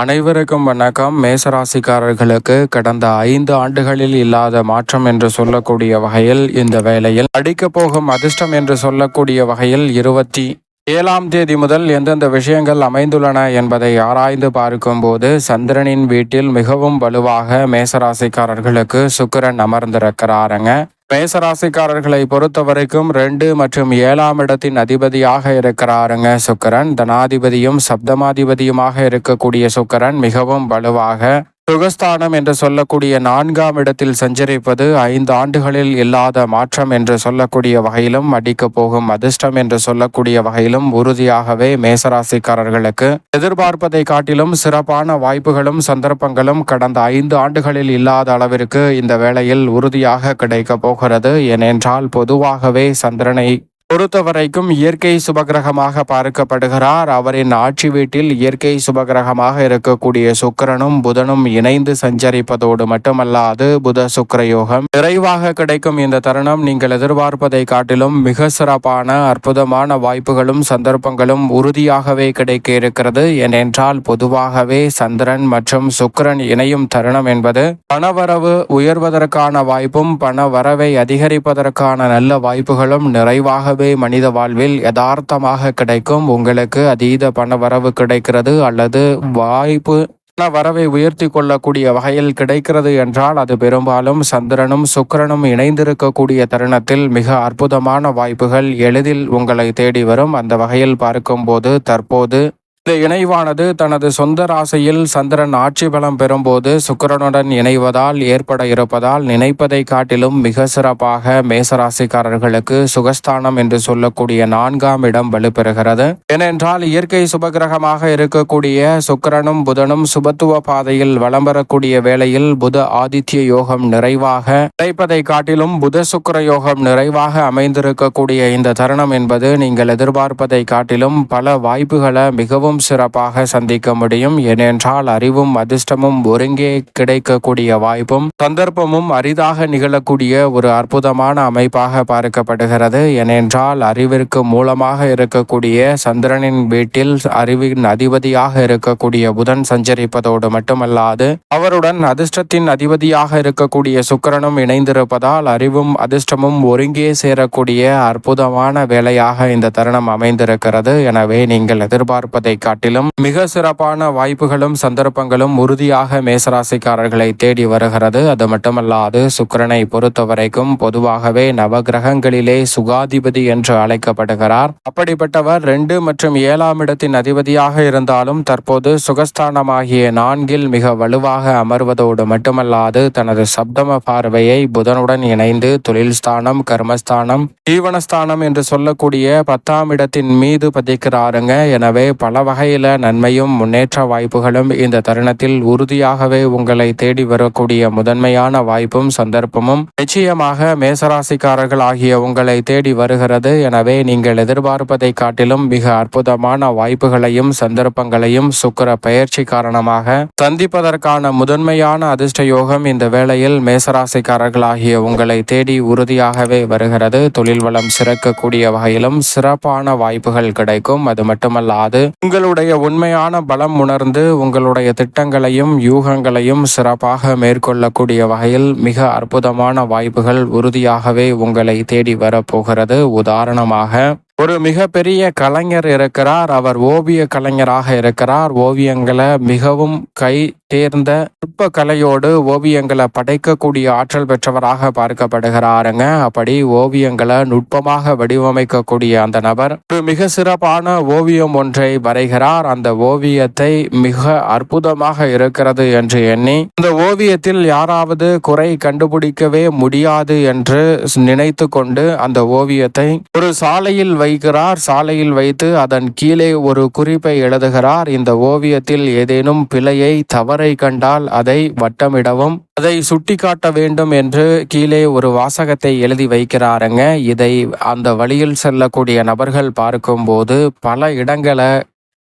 அனைவருக்கும் வணக்கம். மேசராசிக்காரர்களுக்கு கடந்த 5 ஆண்டுகளில் இல்லாத மாற்றம் என்று சொல்லக்கூடிய வகையில் இந்த வேளையில் அடிக்கப் போகும் அதிர்ஷ்டம் என்று சொல்லக்கூடிய வகையில் 27ஆம் தேதி முதல் எந்தெந்த விஷயங்கள் அமைந்துள்ளன என்பதை ஆராய்ந்து பார்க்கும்போது சந்திரனின் வீட்டில் மிகவும் வலுவாக மேசராசிக்காரர்களுக்கு சுக்கிரன் அமர்ந்திருக்கிறாருங்க. மேசராசிக்காரர்களை பொறுத்த வரைக்கும் 2 மற்றும் 7ஆம் இடத்தின் அதிபதியாக இருக்கிறாருங்க சுக்கிரன். தனாதிபதியும் சப்தமாதிபதியுமாக இருக்கக்கூடிய சுக்கிரன் மிகவும் வலுவாக சுகஸ்தானம் என்று சொல்லக்கூடிய 4ஆம் இடத்தில் சஞ்சரிப்பது 5 ஆண்டுகளில் இல்லாத மாற்றம் என்று சொல்லக்கூடிய வகையிலும் அடிக்கப் போகும் அதிர்ஷ்டம் என்று சொல்லக்கூடிய வகையிலும் உறுதியாகவே மேசராசிக்காரர்களுக்கு எதிர்பார்ப்பதை காட்டிலும் சிறப்பான வாய்ப்புகளும் சந்தர்ப்பங்களும் கடந்த 5 ஆண்டுகளில் இல்லாத அளவிற்கு இந்த வேளையில் உறுதியாக கிடைக்கப் போகிறது. ஏனென்றால் பொதுவாகவே சந்திரனை பொறுத்தவரைக்கும் இயற்கை சுபகிரகமாக பார்க்கப்படுகிறார். அவரின் ஆட்சி வீட்டில் இயற்கை சுபகிரகமாக இருக்கக்கூடிய சுக்கிரனும் புதனும் இணைந்து சஞ்சரிப்பதோடு மட்டுமல்லாது புத சுக்கிர யோகம் நிறைவாக கிடைக்கும் இந்த தருணம் நீங்கள் எதிர்பார்ப்பதை காட்டிலும் மிக சிறப்பான அற்புதமான வாய்ப்புகளும் சந்தர்ப்பங்களும் உறுதியாகவே கிடைக்க இருக்கிறது. ஏனென்றால் பொதுவாகவே சந்திரன் மற்றும் சுக்கிரன் இணையும் தருணம் என்பது பணவரவு உயர்வதற்கான வாய்ப்பும் பண வரவை அதிகரிப்பதற்கான நல்ல வாய்ப்புகளும் நிறைவாக மனித வாழ்வில் யதார்த்தமாக கிடைக்கும். உங்களுக்கு அதீத பண வரவு கிடைக்கிறது அல்லது வாய்ப்பு பண வரவை உயர்த்தி கொள்ளக்கூடிய வகையில் கிடைக்கிறது என்றால் அது பெரும்பாலும் சந்திரனும் சுக்கிரனும் இணைந்திருக்கக்கூடிய தருணத்தில் மிக அற்புதமான வாய்ப்புகள் எளிதில் உங்களை தேடி வரும். அந்த வகையில் பார்க்கும்போது தற்போது இந்த இணைவானது தனது சொந்த ராசியில் சந்திரன் ஆட்சி பலம் பெறும்போது சுக்கிரனுடன் இணைவதால் ஏற்பட இருப்பதால் நினைப்பதை காட்டிலும் மிக சிறப்பாக மேசராசிக்காரர்களுக்கு சுகஸ்தானம் என்று சொல்லக்கூடிய 4ஆம் இடம் வலுப்பெறுகிறது. ஏனென்றால் இயற்கை சுபகிரகமாக இருக்கக்கூடிய சுக்கிரனும் புதனும் சுபத்துவ பாதையில் வலம் பெறக்கூடிய வேளையில் புத ஆதித்ய யோகம் நிறைவாக கிடைப்பதை காட்டிலும் புத சுக்கிர யோகம் நிறைவாக அமைந்திருக்கக்கூடிய இந்த தருணம் என்பது நீங்கள் எதிர்பார்ப்பதை காட்டிலும் பல வாய்ப்புகளை மிகவும் சிறப்பாக சந்திக்க முடியும். ஏனென்றால் அறிவும் அதிர்ஷ்டமும் ஒருங்கே கிடைக்கக்கூடிய வாய்ப்பும் சந்தர்ப்பமும் அரிதாக நிகழக்கூடிய ஒரு அற்புதமான அமைப்பாக பார்க்கப்படுகிறது. ஏனென்றால் அறிவிற்கு மூலமாக இருக்கக்கூடிய சந்திரனின் வீட்டில் அறிவின் அதிபதியாக இருக்கக்கூடிய புதன் சஞ்சரிப்பதோடு மட்டுமல்லாது அவருடன் அதிர்ஷ்டத்தின் அதிபதியாக இருக்கக்கூடிய சுக்கிரனும் இணைந்திருப்பதால் அறிவும் அதிர்ஷ்டமும் ஒருங்கே சேரக்கூடிய அற்புதமான வேலையாக இந்த தருணம் அமைந்திருக்கிறது. எனவே நீங்கள் எதிர்பார்ப்பதை காட்டிலும் மிக சிறப்பான வாய்ப்புகளும் சந்தர்ப்பங்களும் உறுதியாக மேசராசிக்காரர்களை தேடி வருகிறது. அது மட்டுமல்லாது சுக்கிரனை பொறுத்தவரைக்கும் பொதுவாகவே நவகிரகங்களிலே சுகாதிபதி என்று அழைக்கப்படுகிறார். அப்படிப்பட்டவர் 2 மற்றும் 7ஆம் இடத்தின் அதிபதியாக இருந்தாலும் தற்போது சுகஸ்தானமாகிய 4இல் மிக வலுவாக அமர்வதோடு மட்டுமல்லாது தனது சப்தம பார்வையை புதனுடன் இணைந்து தொழில் ஸ்தானம், கர்மஸ்தானம், ஜீவனஸ்தானம் என்று சொல்லக்கூடிய 10ஆம் இடத்தின் மீது பதிக்கிறாருங்க. எனவே பல வகையில நன்மையும் முன்னேற்ற வாய்ப்புகளும் இந்த தருணத்தில் உறுதியாகவே உங்களை தேடி வரக்கூடிய முதன்மையான வாய்ப்பும் சந்தர்ப்பமும் நிச்சயமாக மேசராசிக்காரர்கள் ஆகிய உங்களை தேடி வருகிறது. எனவே நீங்கள் எதிர்பார்ப்பதை காட்டிலும் மிக அற்புதமான வாய்ப்புகளையும் சந்தர்ப்பங்களையும் சுக்கிர பயிற்சி காரணமாக சந்திப்பதற்கான முதன்மையான அதிர்ஷ்ட யோகம் இந்த வேளையில் மேசராசிக்காரர்கள் ஆகிய உங்களை தேடி உறுதியாகவே வருகிறது. தொழில் வளம் சிறக்கக்கூடிய வகையிலும் சிறப்பான வாய்ப்புகள் கிடைக்கும். அது மட்டுமல்லாது உங்களுடைய உண்மையான பலம் உணர்ந்து உங்களுடைய திட்டங்களையும் யூகங்களையும் சிறப்பாக மேற்கொள்ளக்கூடிய வகையில் மிக அற்புதமான வாய்ப்புகள் உறுதியாகவே உங்களை தேடி வரப்போகிறது. உதாரணமாக ஒரு மிகப்பெரிய கலைஞர் இருக்கிறார். அவர் ஓவிய கலைஞராக இருக்கிறார். ஓவியங்களை மிகவும் கை தேர்ந்த நுட்ப கலையோடு ஓவியங்களை படைக்கக்கூடிய ஆற்றல் பெற்றவராக பார்க்கப்படுகிறாருங்க. அப்படி ஓவியங்களை நுட்பமாக வடிவமைக்கக்கூடிய அந்த நபர் ஒரு மிக சிறப்பான ஓவியம் ஒன்றை வரைகிறார். அந்த ஓவியத்தை மிக அற்புதமாக இருக்கிறது என்று எண்ணி அந்த ஓவியத்தில் யாராவது குறை கண்டுபிடிக்கவே முடியாது என்று நினைத்து கொண்டு அந்த ஓவியத்தை ஒரு சாலையில் வைக்கிறார். சாலையில் வைத்து அதன் கீழே ஒரு குறிப்பை எழுதுகிறார். இந்த ஓவியத்தில் ஏதேனும் பிழையை தவறை கண்டால் அதை வட்டமிடவும் அதை சுட்டிக்காட்ட வேண்டும் என்று கீழே ஒரு வாசகத்தை எழுதி வைக்கிறாருங்க. இதை அந்த வழியில் செல்லக்கூடிய நபர்கள் பார்க்கும்போது பல இடங்களை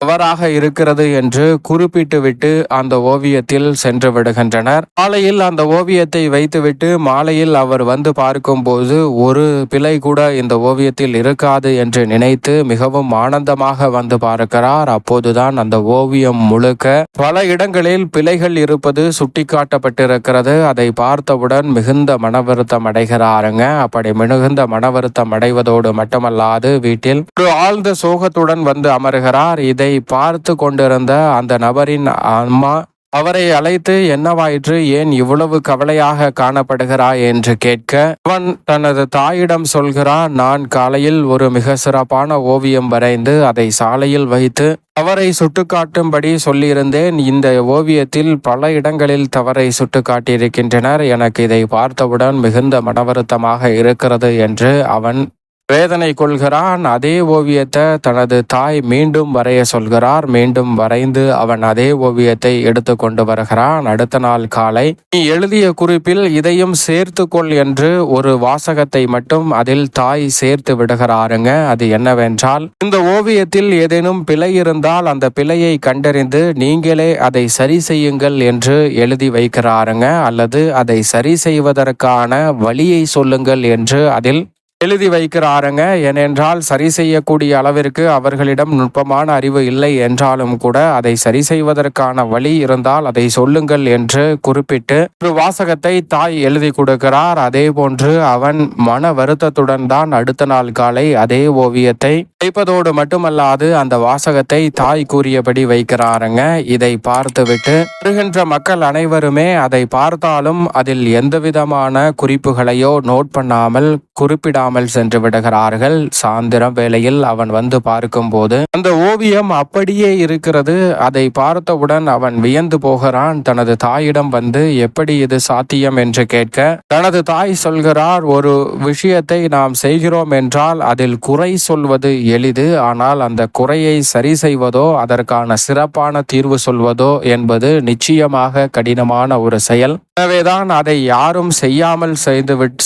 தவறாக இருக்கிறது என்று குறிப்பிட்டுவிட்டு அந்த ஓவியத்தில் சென்று விடுகின்றனர். மாலையில் அந்த ஓவியத்தை வைத்துவிட்டு மாலையில் அவர் வந்து பார்க்கும்போது ஒரு பிழை கூட இந்த ஓவியத்தில் இருக்காது என்று நினைத்து மிகவும் ஆனந்தமாக வந்து பார்க்கிறார். அப்போதுதான் அந்த ஓவியம் முழுக்க பல இடங்களில் பிழைகள் இருப்பது சுட்டிக்காட்டப்பட்டிருக்கிறது. அதை பார்த்தவுடன் மிகுந்த மனவருத்தம் அடைகிறாருங்க. அப்படி மிகுந்த மனவருத்தம் அடைவதோடு மட்டுமல்லாது வீட்டில் ஒரு ஆழ்ந்த சோகத்துடன் வந்து அமர்கிறார். இதை பார்த்து கொண்டிருந்த அந்த நபரின் அம்மா அவரை அழைத்து என்னவாயிற்று, ஏன் இவ்வளவு கவலையாக காணப்படுகிறாய் என்று கேட்க அவன் தனது தாயிடம் சொல்கிறான், நான் காலையில் ஒரு மிக சிறப்பான ஓவியம் வரைந்து அதை சாலையில் வைத்து தவறை சுட்டுக்காட்டும்படி சொல்லியிருந்தேன். இந்த ஓவியத்தில் பல இடங்களில் தவறை சுட்டுக்காட்டியிருக்கின்றனர். எனக்கு இதை பார்த்தவுடன் மிகுந்த மனவருத்தமாக இருக்கிறது என்று அவன் வேதனை கொள்கிறான். அதே ஓவியத்தை தனது தாய் மீண்டும் வரைய சொல்கிறார். மீண்டும் வரைந்து அவன் அதே ஓவியத்தை எடுத்து கொண்டு வருகிறான். அடுத்த நாள் காலை, நீ எழுதிய குறிப்பில் இதையும் சேர்த்து கொள் என்று ஒரு வாசகத்தை மட்டும் அதில் தாய் சேர்த்து விடுகிறாருங்க. அது என்னவென்றால், இந்த ஓவியத்தில் ஏதேனும் பிழை இருந்தால் அந்த பிழையை கண்டறிந்து நீங்களே அதை சரி செய்யுங்கள் என்று எழுதி வைக்கிறாருங்க. அல்லது அதை சரி செய்வதற்கான வழியை சொல்லுங்கள் என்று அதில் எழுதி வைக்கிறாருங்க. ஏனென்றால் சரி செய்யக்கூடிய அளவிற்கு அவர்களிடம் நுட்பமான அறிவு இல்லை என்றாலும் கூட அதை சரி செய்வதற்கான வழி இருந்தால் அதை சொல்லுங்கள் என்று குறிப்பிட்டு ஒரு வாசகத்தை தாய் எழுதி கொடுக்கிறார். அதே போன்று அவன் மன வருத்தத்துடன் தான் அடுத்த நாள் காலை அதே ஓவியத்தை வைப்பதோடு மட்டுமல்லாது அந்த வாசகத்தை தாய் கூறியபடி வைக்கிறாருங்க. இதை பார்த்துவிட்டு வருகின்ற மக்கள் அனைவருமே அதை பார்த்தாலும் அதில் எந்தவிதமான குறிப்புகளையோ நோட் பண்ணாமல் குறிப்பிடாமல் சென்று விடுகிறார்கள். சாயந்திரம் வேளையில் அவன் வந்து பார்க்கும்போது அந்த ஓவியம் அப்படியே இருக்கிறது. அதை பார்த்தவுடன் அவன் வியந்து போகிறான். தனது தாயிடம் வந்து எப்படி இது சாத்தியம் என்று கேட்க தனது தாய் சொல்கிறார், ஒரு விஷயத்தை நாம் செய்கிறோம் என்றால் அதில் குறை சொல்வது எளிது. ஆனால் அந்த குறையை சரி செய்வதோ அதற்கான சிறப்பான தீர்வு சொல்வதோ என்பது நிச்சயமாக கடினமான ஒரு செயல். எனவேதான் அதை யாரும் செய்யாமல்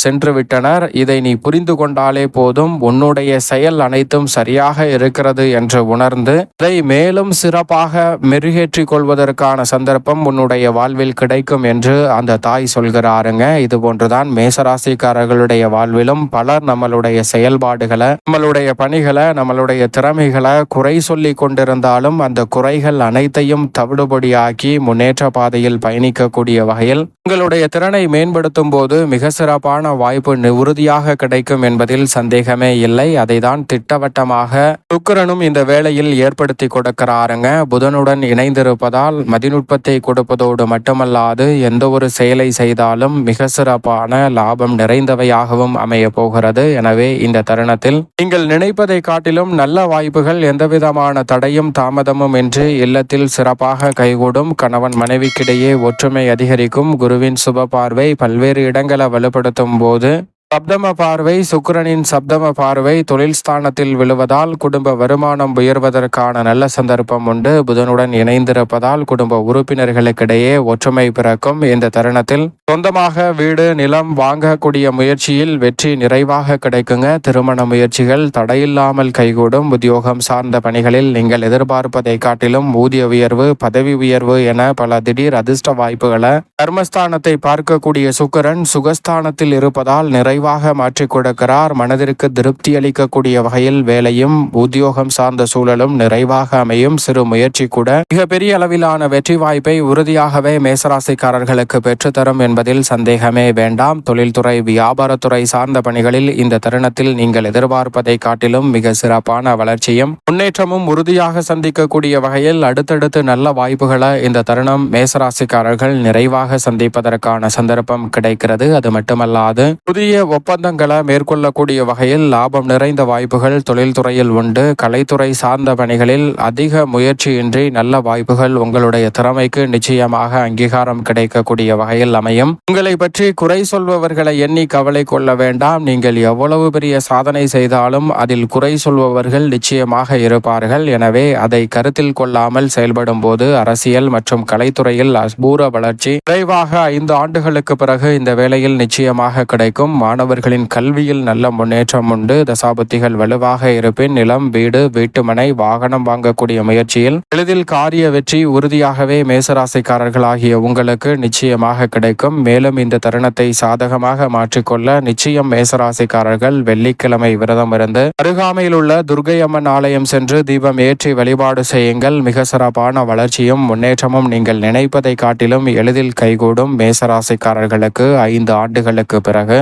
சென்று விட்டனர். இதை நீ புரிந்து கொண்டாலே போதும், உன்னுடைய செயல் அனைத்தும் சரியாக இருக்கிறது என்று உணர்ந்து அதை மேலும் சிறப்பாக மெருகேற்றிக் கொள்வதற்கான சந்தர்ப்பம் உன்னுடைய வாழ்வில் கிடைக்கும் என்று அந்த தாய் சொல்கிறாருங்க. இது போன்றுதான் மேசராசிக்காரர்களுடைய வாழ்விலும் பலர் நம்மளுடைய செயல்பாடுகளை, நம்மளுடைய பணிகளை, நம்மளுடைய திறமைகளை குறை சொல்லி கொண்டிருந்தாலும் அந்த குறைகள் அனைத்தையும் தவிடுபடியாக்கி முன்னேற்ற பாதையில் பயணிக்கக்கூடிய வகையில் உங்களுடைய திறனை மேம்படுத்தும் போது மிக சிறப்பான வாய்ப்பு உறுதியாக கிடைக்கும் என்பதில் சந்தேகமே இல்லை. அதை தான் திட்டவட்டமாக சுக்கிரனும் இந்த வேளையில் ஏற்படுத்தி கொடுக்கிறாருங்க. புதனுடன் இணைந்திருப்பதால் மதிநுட்பத்தை கொடுப்பதோடு மட்டுமல்லாது எந்த ஒரு செயலை செய்தாலும் மிக சிறப்பான லாபம் நிறைந்தவையாகவும் அமைய போகிறது. எனவே இந்த தருணத்தில் நீங்கள் நினைப்பதை காட்டிலும் நல்ல வாய்ப்புகள் எந்தவிதமான தடையும் தாமதமும் என்று இல்லத்தில் சிறப்பாக கைகூடும். கணவன் மனைவிக்கிடையே ஒற்றுமை அதிகரிக்கும். குருவின் சுப பார்வை பல்வேறு இடங்களை வலுப்படுத்தும் போது சப்தம பார்வை, சுக்கிரனின் சப்தம பார்வை தொழில் ஸ்தானத்தில் விழுவதால் குடும்ப வருமானம் உயர்வதற்கான நல்ல சந்தர்ப்பம் உண்டு. புதனுடன் இணைந்திருப்பதால் குடும்ப உறுப்பினர்களுக்கிடையே ஒற்றுமை பிறக்கும். இந்த தருணத்தில் சொந்தமாக வீடு, நிலம் வாங்கக்கூடிய முயற்சியில் வெற்றி நிறைவாக கிடைக்குங்க. திருமண முயற்சிகள் தடையில்லாமல் கைகூடும். உத்தியோகம் சார்ந்த பணிகளில் நீங்கள் எதிர்பார்ப்பதை காட்டிலும் ஊதிய உயர்வு, பதவி உயர்வு என பல திடீர் அதிர்ஷ்ட வாய்ப்புகளை கர்மஸ்தானத்தை பார்க்கக்கூடிய சுக்கிரன் சுகஸ்தானத்தில் இருப்பதால் நிறைவாக மாற்றிக் கொடுக்கிறார். மனதிற்கு திருப்தி அளிக்கக்கூடிய வகையில் வேலையும் உத்தியோகம் சார்ந்த சூழலும் நிறைவாக அமையும். சிறு முயற்சி கூட மிகப்பெரிய அளவிலான வெற்றி வாய்ப்பை உறுதியாகவே மேசராசிக்காரர்களுக்கு பெற்றுத்தரும் என்பதில் சந்தேகமே வேண்டாம். தொழில்துறை, வியாபாரத்துறை சார்ந்த பணிகளில் இந்த தருணத்தில் நீங்கள் எதிர்பார்ப்பதை காட்டிலும் மிக சிறப்பான வளர்ச்சியும் முன்னேற்றமும் உறுதியாக சந்திக்கக்கூடிய வகையில் அடுத்தடுத்து நல்ல வாய்ப்புகளை இந்த தருணம் மேசராசிக்காரர்கள் நிறைவாக சந்திப்பதற்கான சந்தர்ப்பம் கிடைக்கிறது. அது மட்டுமல்லாது புதிய ஒப்பந்தங்களை மேற்கொள்ளக்கூடிய வகையில் லாபம் நிறைந்த வாய்ப்புகள் தொழில்துறையில் உண்டு. கலைத்துறை சார்ந்த பணிகளில் அதிக முயற்சியின்றி நல்ல வாய்ப்புகள் உங்களுடைய திறமைக்கு நிச்சயமாக அங்கீகாரம் கிடைக்கக்கூடிய வகையில் அமையும். காட்டிலும் உங்களை பற்றி குறை சொல்பவர்களை எண்ணி கவலை கொள்ள வேண்டாம். நீங்கள் எவ்வளவு பெரிய சாதனை செய்தாலும் அதில் குறை சொல்பவர்கள் நிச்சயமாக இருப்பார்கள். எனவே அதை கருத்தில் கொள்ளாமல் செயல்படும் போது அரசியல் மற்றும் கலைத்துறையில் அபூர்வ வளர்ச்சி விரைவாக 5 ஆண்டுகளுக்கு பிறகு இந்த வேளையில் நிச்சயமாக கிடைக்கும். மாணவர்களின் கல்வியில் நல்ல முன்னேற்றம் உண்டு. தசாபுத்திகள் வலுவாக இருப்பின் நிலம், வீடு, வீட்டுமனை, வாகனம் வாங்கக்கூடிய முயற்சியில் எளிதில் காரிய வெற்றி உறுதியாகவே மேசராசிக்காரர்களாகிய உங்களுக்கு நிச்சயமாக கிடைக்கும். மேலும் இந்த தருணத்தை சாதகமாக மாற்றிக்கொள்ள நிச்சயம் மேசராசிக்காரர்கள் வெள்ளிக்கிழமை விரதம் இருந்து அருகாமையில் உள்ள துர்க்கை அம்மன் ஆலயம் சென்று தீபம் ஏற்றி வழிபாடு செய்யுங்கள். மிக சிறப்பான வளர்ச்சியும் முன்னேற்றமும் நீங்கள் நினைப்பதை காட்டிலும் எளிதில் கைகூடும். மேசராசிக்காரர்களுக்கு 5 ஆண்டுகளுக்கு பிறகு